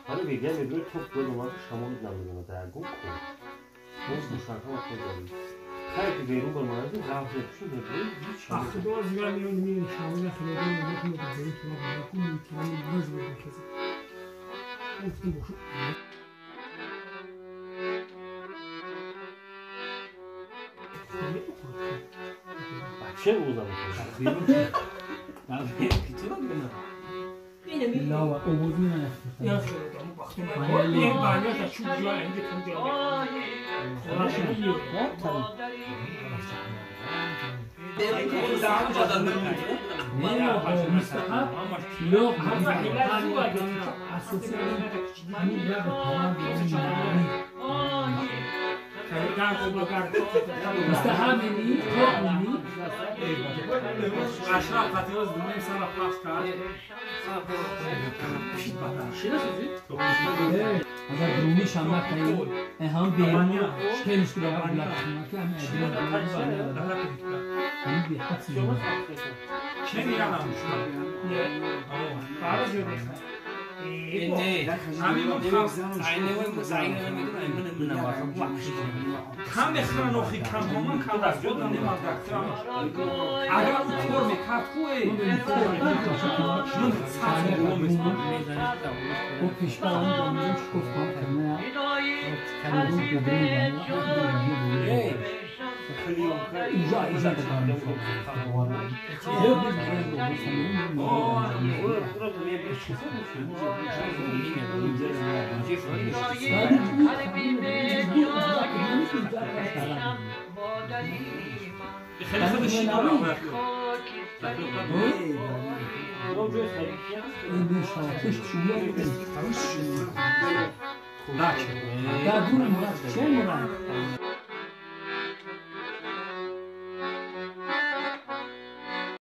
حالا بگم یه روی توپ دو نماز شما نمیدونم درگون کن باز مشارکت ها خود داریم خیلی بیرون با مرد رفته شده بود وقتی دو از میرم میرم شما نخیلی نمیتونم بگیرم تو نکنم میتونم باز بکشم گفتم بخور بچه اوزم لا و اوزی نه یا خیلی وقتی من یه بانیا تا چوب جا اینجا کم جا خلاص میگیره مستحملی قومی اشرف قطعاز دنیا سال پاس کرد اگر رومی شما کنی هم بیرون خیلیش که باید بلد کنی که همه ادیان همین بیه حدسی جمعه چه میرم فرا جوری کم بخرن اوخی کم همون کم از جد من نماز دکترم اگر اون طور میکرد خوبه شنون سخت رو میزن و پیشتر آن دانیزم شکف کام کنه کلیون ببرین اینجا بکنم خیلی خودشی دارم این شاکش چیه در دور مرد چه مرد